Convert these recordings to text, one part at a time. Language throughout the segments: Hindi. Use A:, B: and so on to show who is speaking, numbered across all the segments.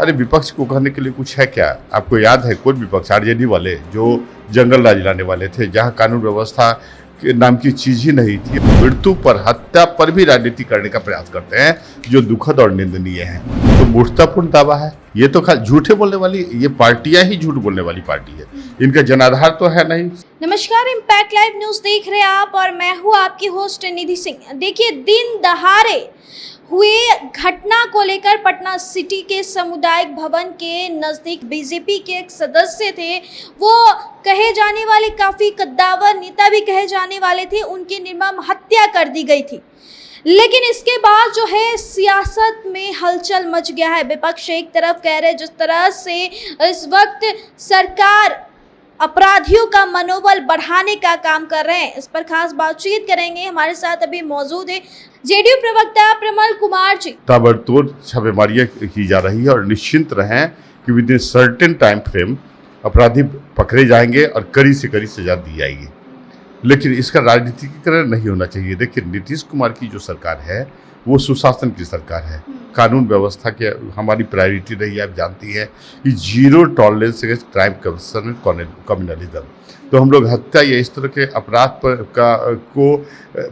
A: अरे विपक्ष को कहने के लिए कुछ है क्या? आपको याद है कौन विपक्ष? आरजेडी वाले जो जंगल राज लाने वाले थे, जहां कानून व्यवस्था के नाम की चीज ही नहीं थी। मृत्यु पर, हत्या पर भी राजनीति करने का प्रयास करते हैं, जो दुखद और निंदनीय है। तो मूर्खतापूर्ण दावा है ये। तो खाली झूठे बोलने वाली ये पार्टियां ही झूठ बोलने वाली पार्टी है, इनका जनाधार तो है नहीं।
B: नमस्कार, इम्पैक्ट लाइव न्यूज देख रहे हैं आप और मैं हूँ आपकी होस्ट निधि सिंह। देखिए, दिन दहाड़े हुए घटना को लेकर पटना सिटी के सामुदायिक भवन के नजदीक बीजेपी के एक सदस्य थे, वो कहे जाने वाले काफी कद्दावर नेता भी कहे जाने वाले थे, उनकी निर्मम हत्या कर दी गई थी। लेकिन इसके बाद जो है सियासत में हलचल मच गया है। विपक्ष एक तरफ कह रहे जिस तरह से इस वक्त सरकार अपराधियों का मनोबल बढ़ाने का काम कर रहे हैं, इस पर खास बातचीत करेंगे। हमारे साथ अभी मौजूद है जेडीयू प्रवक्ता प्रमल कुमार जी।
A: ताबड़तोड़ छापेमारियां की जा रही है और निश्चिंत रहें कि with in certain time frame अपराधी पकड़े जाएंगे और कड़ी से कड़ी सजा दी जाएगी। लेकिन इसका राजनीतिकरण नहीं होना चाहिए। देखिए, नीतीश कुमार की जो सरकार है वो सुशासन की सरकार है, कानून व्यवस्था के हमारी प्रायोरिटी रही है। आप जानती हैं कि zero tolerance against crime communalism. तो हम लोग हत्या या इस तरह के अपराध को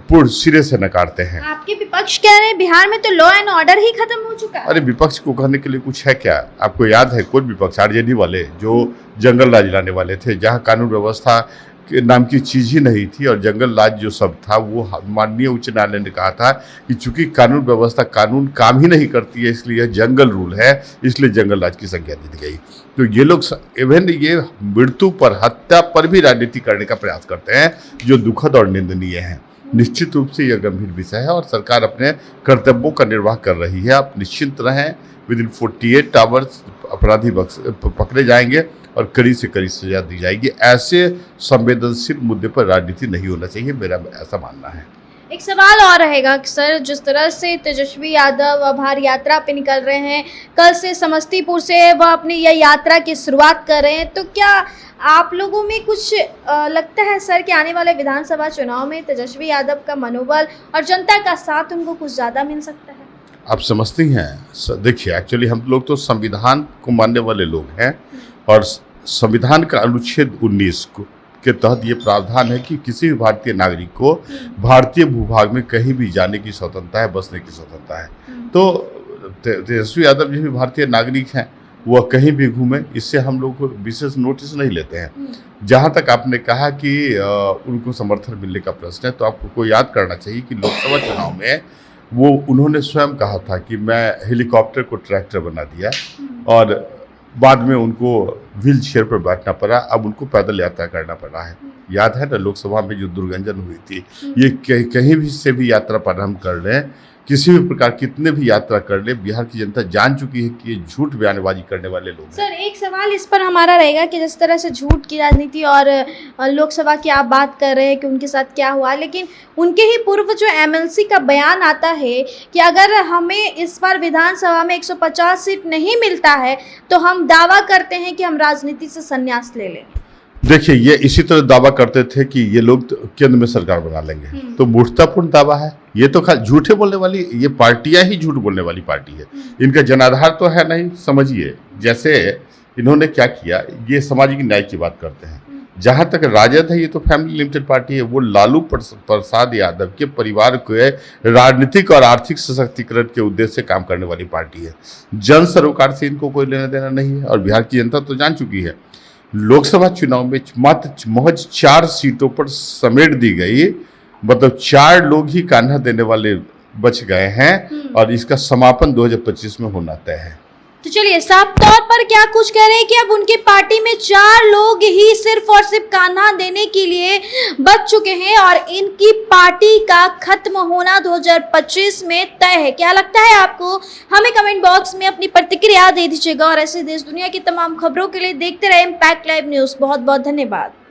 A: पूर्ण सिरे से नकारते हैं।
B: आपके विपक्ष कह रहे हैं बिहार में तो लॉ एंड ऑर्डर ही खत्म हो चुका है।
A: अरे विपक्ष को कहने के लिए कुछ है क्या? आपको याद है कौन विपक्ष? आरजेडी वाले जो जंगल राज लाने वाले थे, जहाँ कानून व्यवस्था के नाम की चीज ही नहीं थी और जंगल राज जो सब था वो माननीय उच्च न्यायालय ने कहा था कि चूंकि कानून व्यवस्था कानून काम ही नहीं करती है, इसलिए जंगल रूल है, इसलिए जंगल राज की संज्ञा दी गई। तो ये लोग इवन ये मृत्यु पर, हत्या पर भी राजनीति करने का प्रयास करते हैं, जो दुखद और निंदनीय है। निश्चित रूप से यह गंभीर विषय है और सरकार अपने कर्तव्यों का निर्वाह कर रही है। आप निश्चिंत रहें, विद इन 48 आवर्स अपराधी पकड़े जाएंगे और कड़ी से कड़ी सजा दी जाएगी। ऐसे संवेदनशील मुद्दे पर राजनीति नहीं होना चाहिए, मेरा ऐसा मानना है।
B: एक सवाल और रहेगा कि सर, जिस तरह से तेजस्वी यादव आभार यात्रा पे निकल रहे हैं, कल से समस्तीपुर से वह अपनी यह यात्रा की शुरुआत कर रहे हैं, तो क्या आप लोगों में कुछ लगता है सर कि आने वाले विधानसभा चुनाव में तेजस्वी यादव का मनोबल और जनता का साथ उनको कुछ ज़्यादा मिल सकता है?
A: आप समझती हैं? देखिए, एक्चुअली हम लोग तो संविधान को मानने वाले लोग हैं और संविधान का अनुच्छेद 19 के तहत ये प्रावधान है कि किसी भी भारतीय नागरिक को भारतीय भूभाग में कहीं भी जाने की स्वतंत्रता है, बसने की स्वतंत्रता है। तो तेजस्वी यादव जी भी भारतीय नागरिक हैं, वह कहीं भी घूमे, इससे हम लोग को विशेष नोटिस नहीं लेते हैं। जहाँ तक आपने कहा कि उनको समर्थन मिलने का प्रश्न है, तो आपको याद करना चाहिए कि लोकसभा चुनाव में वो उन्होंने स्वयं कहा था कि मैं हेलीकॉप्टर को ट्रैक्टर बना दिया और बाद में उनको व्हील चेयर पर बैठना पड़ा, अब उनको पैदल यात्रा करना पड़ा है। याद है ना लोकसभा में जो दुर्गंजन हुई थी? ये कहीं भी से भी यात्रा प्रारंभ कर लें, किसी भी प्रकार कितने भी यात्रा कर ले, बिहार की जनता जान चुकी है कि ये झूठ बयानबाजी करने वाले लोग हैं।
B: सर, एक सवाल इस पर हमारा रहेगा कि जिस तरह से झूठ की राजनीति और लोकसभा की आप बात कर रहे हैं कि उनके साथ क्या हुआ, लेकिन उनके ही पूर्व जो एमएलसी का बयान आता है कि अगर हमें इस बार विधानसभा में 150 सीट नहीं मिलता है तो हम दावा करते हैं कि हम राजनीति से संन्यास ले लें।
A: देखिए, ये इसी तरह दावा करते थे कि ये लोग केंद्र में सरकार बना लेंगे। तो मूर्खतापूर्ण दावा है ये। तो खाली झूठे बोलने वाली ये पार्टियां ही झूठ बोलने वाली पार्टी है, इनका जनाधार तो है नहीं। समझिए, जैसे इन्होंने क्या किया, ये सामाजिक न्याय की बात करते हैं। जहां तक राजद है, ये तो फैमिली लिमिटेड पार्टी है, वो लालू प्रसाद यादव के परिवार के राजनीतिक और आर्थिक सशक्तिकरण के उद्देश्य से काम करने वाली पार्टी है। जन सरोकार से इनको कोई लेना देना नहीं है और बिहार की जनता तो जान चुकी है। लोकसभा चुनाव में मात्र महज 4 सीटों पर समेट दी गई, मतलब 4 लोग ही कान्हा देने वाले बच गए हैं और इसका समापन 2025 में होना तय है।
B: तो चलिए, साफ तौर पर क्या कुछ कह रहे हैं कि अब उनकी पार्टी में 4 लोग ही सिर्फ और सिर्फ कान्हा देने के लिए बच चुके हैं और इनकी पार्टी का खत्म होना 2025 में तय है। क्या लगता है आपको? हमें कमेंट बॉक्स में अपनी प्रतिक्रिया दे दीजिएगा और ऐसे देश दुनिया की तमाम खबरों के लिए देखते रहे इम्पैक्ट लाइव न्यूज। बहुत बहुत धन्यवाद।